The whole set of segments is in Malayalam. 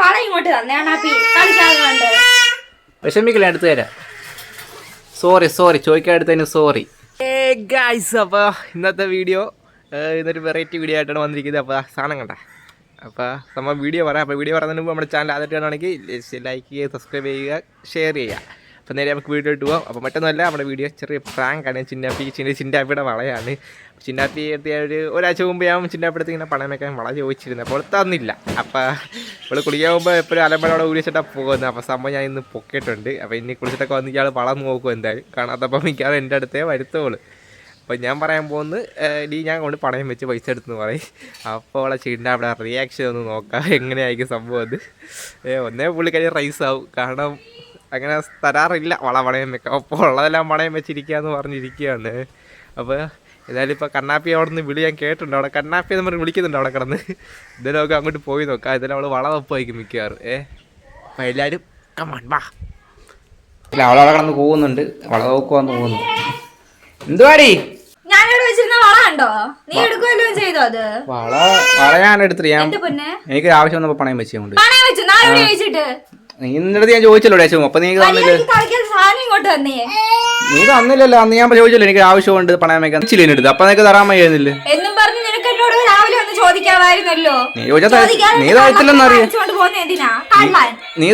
വള ഇങ്ങോട്ട് തന്നെ കളിക്കാതെ വിഷമിക്കില്ല എടുത്തു തരാം. സോറി ചോദിക്കാൻ എടുത്തതിന് സോറി. ഗൈസ് അപ്പോൾ ഇന്നത്തെ വീഡിയോ ഇന്നൊരു വെറൈറ്റി വീഡിയോ ആയിട്ടാണ് വന്നിരിക്കുന്നത്. അപ്പോൾ സാധനം കണ്ട അപ്പോൾ നമ്മൾ വീഡിയോ പറയാം. അപ്പോൾ വീഡിയോ പറയുന്നതിന് മുമ്പ് നമ്മുടെ ചാനൽ ആദ്യമായിട്ട് കാണുകയാണെങ്കിൽ ലൈക്ക് ചെയ്യുക, സബ്സ്ക്രൈബ് ചെയ്യുക, ഷെയർ ചെയ്യുക. അപ്പോൾ നേരെ നമുക്ക് വീഡിയോ ഇട്ട് പോകാം. അപ്പോൾ മറ്റൊന്നുമല്ല, നമ്മുടെ വീഡിയോ ചെറിയ പ്രാങ്കാണ്. ചിന്നാപ്പിയുടെ വളയാണ്. ചിന്നാപ്പി എത്തിയ ഒരാഴ്ച മുമ്പ് ഞാൻ ചിന്നാപ്പിടത്ത് ഇങ്ങനെ പണം വെക്കാൻ വള ചോദിച്ചിരുന്നു. അപ്പോൾ തന്നില്ല. അപ്പോൾ ഇവിടെ കുളിക്കാൻ പോകുമ്പോൾ എപ്പോഴും അലമ്പഴോടെ കുളിച്ചിട്ടാണ് പോകുന്നത്. അപ്പോൾ സംഭവം ഞാൻ ഇന്ന് പൊക്കിയിട്ടുണ്ട്. അപ്പോൾ ഇനി കുളിച്ചിട്ടൊക്കെ വന്ന് ഇയാൾ വളം നോക്കും എന്തായാലും. കാണാത്തപ്പം മിക്കാതെ എൻ്റെ അടുത്തേ വരുത്തോളൂ. അപ്പോൾ ഞാൻ പറയാൻ പോകുന്നത് ഇനി ഞാൻ കൊണ്ട് പണയം വെച്ച് പൈസ എടുത്തെന്ന് പറയും. അപ്പോൾ അവളെ ചെയ്യേണ്ട അവിടെ റിയാക്ഷൻ ഒന്ന് നോക്കാം എങ്ങനെയായിരിക്കും സംഭവം. അത് ഒന്നേ പുള്ളിക്കാരി റൈസ് ആവും. കാരണം അങ്ങനെ തരാറില്ല പണയം വെക്കാം. അപ്പോൾ ഉള്ളതെല്ലാം പണയം വെച്ചിരിക്കുകയെന്ന് പറഞ്ഞിരിക്കുകയാണ്. അപ്പോൾ ഏതായാലും ഇപ്പോൾ കണ്ണാപ്പി അവിടെ നിന്ന് വിളി ഞാൻ കേട്ടിട്ടുണ്ട്. അവിടെ കണ്ണാപ്പി എന്ന് പറഞ്ഞ് വിളിക്കുന്നുണ്ട് അവിടെ കിടന്ന്. ഇതെല്ലാം ഒക്കെ അങ്ങോട്ട് പോയി നോക്കാം. ഇതെല്ലാം അവൾ വളവപ്പായിരിക്കും മിക്കാറ്. അപ്പോൾ എല്ലാവരും കമാൺ വാ. ഇല്ല, അവളവിടെ കിടന്ന് പോകുന്നുണ്ട്. വള നോക്കുവാന്ന് പോകുന്നു. എന്തുവാടി ഞാനിവിടെ വെച്ചിരുന്ന വള ഉണ്ടോ? നീ എടുക്കുമല്ലോ ചെയ്തോ? അത് വള ഞാൻ എടുത്തിട്ട് എനിക്ക് ആവശ്യം വന്നപ്പോ പണയം വെച്ചുകൊണ്ട് നിന്റെ ഞാൻ ചോദിച്ചല്ലോ ഡേശം. അപ്പൊ നീ തന്നില്ല. നീ തന്നില്ലല്ലോ അന്ന്. ഞാൻ ചോദിച്ചല്ലോ എനിക്ക് ആവശ്യമുണ്ട് പണയം വെക്കാൻ. ചില്ലിന് എടുത്ത് അപ്പൊ നിനക്ക് തരാൻ വയ്യുന്നില്ല. നീ ചോദിച്ചാ നീ തരത്തില്ലെന്ന് അറിയാം. നീ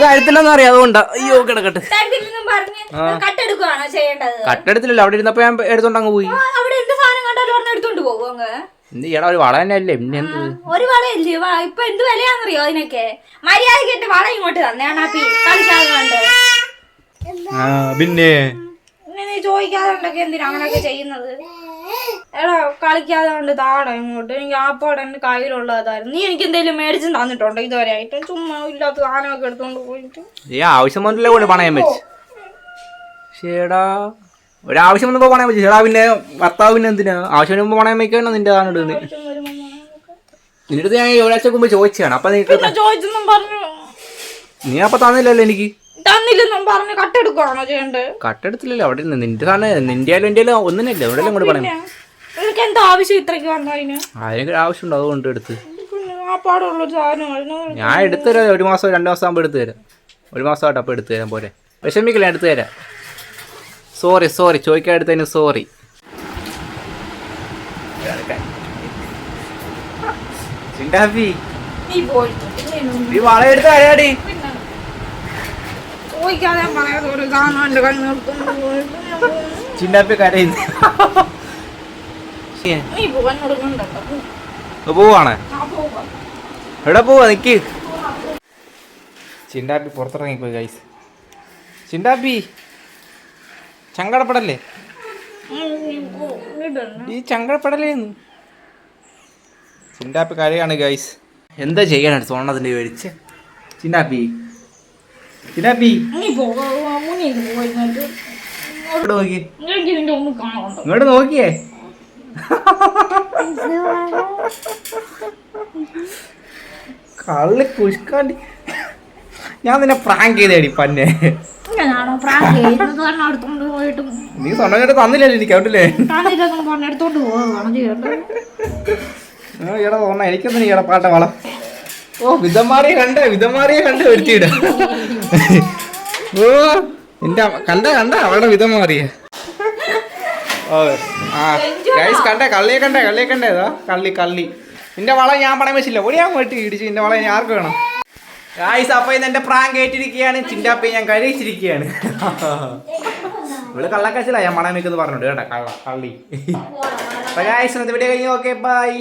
തരത്തില്ലെന്ന് അറിയാം. അതുകൊണ്ടാ. അയ്യോ കിടക്കട്ടെ. കട്ടെടുത്തില്ലല്ലോ. അവിടെ ഇരുന്നപ്പോ ഞാൻ എടുത്തോണ്ട് അങ്ങ് പോയി. എന്ത് ചെയ്യടാ, ഒരു വള തന്നെ അല്ലേ. പിന്നെ എന്ത് ഒരു വളയല്ലേ ഇപ്പൊ എന്ത് വിലയാന്നറിയോ അതിനൊക്കെ? മര്യാദക്ക് വള ഇങ്ങോട്ട് തന്നെ കളിക്കാതെ. പിന്നെ നീ ചോദിക്കാതെ എന്തിനാ അങ്ങനെയൊക്കെ ചെയ്യുന്നത്? എടാ കളിക്കാതെ കൊണ്ട് താടാ ഇങ്ങോട്ട്. എനിക്ക് ആപ്പാടെ എന്റെ കയ്യിലുള്ളതായിരുന്നു. നീ എനിക്ക് എന്തെങ്കിലും മേടിച്ചും തന്നിട്ടുണ്ടോ ഇതുവരെ ആയിട്ട്? ചുമ്മാ ഇല്ലാത്ത സാധനമൊക്കെ എടുത്തോണ്ട് പോയിട്ട് ആവശ്യം വന്നില്ല കൊണ്ട് പണയം വെച്ച്. ശേടാ ഒരാവശ്യം വന്നപ്പോ പണയം വെച്ചു. ചേടാ പിന്നെ ഭർത്താവ് പിന്നെ എന്തിനാ ആവശ്യം വരുമ്പോ പണയം വെക്കണം. നിന്റെ സാധനം ഇടുന്നത് നിന്റെ അടുത്ത് ഞാൻ ഒരാഴ്ച മുമ്പ് ചോദിച്ചാണ്. അപ്പൊ നീ അപ്പൊ തന്നില്ലല്ലോ എനിക്ക്. കട്ടെടുത്തില്ലല്ലോ. അവിടെ നിന്റെ സാധനം നിന്റെയാലും എന്റെ ഒന്നിനല്ലേ. എവിടെയെല്ലാം കൂടെ പണയം. അതിനൊക്കെ ആവശ്യമുണ്ടോ? അതുകൊണ്ട് എടുത്ത് ഞാൻ എടുത്തു തരാം. 1 മാസം 2 മാസം ആകുമ്പോ എടുത്തു തരാം. 1 മാസമായിട്ട് അപ്പൊ എടുത്തു തരാം. പോരെ വിഷമിക്കില്ല, എടുത്തു തരാം. സോറി ചോദിക്കാൻ എടുത്തതിന് സോറി. ചിണ്ടാപ്പി നീ വള എടുത്ത് അറിയാടി. ചിണ്ടാപ്പി കരയുന്നു. പോവാണ്. എവിടെ പോവാ? നിക്ക്. ചിണ്ടാപ്പി പുറത്തിറങ്ങിപ്പോയി ഗൈസ്. ചിണ്ടാപ്പി ചങ്കടപ്പെടല്ലേ. ഈ ചങ്കടപ്പെടലേന്ന് ചിണ്ടാപ്പി കരയാണ് ഗൈസ്. എന്താ ചെയ്യാനാണ് സോണത്തിന്റെ മേടിച്ച്? ചിണ്ടാപ്പി ഇങ്ങോട്ട് നോക്കിയേ. കള്ളി കുഷ്കാണ്ടി. ഞാൻ നിന്നെ പ്രാങ്ക് ചെയ്തേടി പന്നെ. നീ സ്വന്തം തന്നില്ലല്ലോ എനിക്ക്. ഔട്ടില്ലേ ഈടെ തോന്നാ എനിക്കൊന്നും ഈടെ പാട്ട വള. ഓ വിധമാറിയെ കണ്ട് വരുത്തിയിട. ഓ എന്റെ കണ്ട അവളുടെ വിധം മാറിയ. ഓ ഗൈസ് കള്ളിയെ കണ്ടേതാ കള്ളി. നിന്റെ വള ഞാൻ പണയം വെച്ചില്ല. ഒടിയാൻ വേണ്ടി ഇടിച്ച്. നിന്റെ വള ഇനി ആർക്ക് വേണം? ഗൈസ് അപ്പൊ ഇന്ന് എന്റെ പ്രാങ്ക് ഏറ്റിരിക്കുകയാണ്. ചിണ്ടാപ്പി ഞാൻ കഴിച്ചിരിക്കുകയാണ്. ഇവിടെ കള്ളക്കാച്ചില്ല ഞാൻ പണയം വെക്കുന്നു പറഞ്ഞിട്ട് കേട്ടാ. കള്ളി. അപ്പൊ ഗൈസ് ഇന്നത്തെ വീഡിയോ കഴിഞ്ഞു. Okay bye.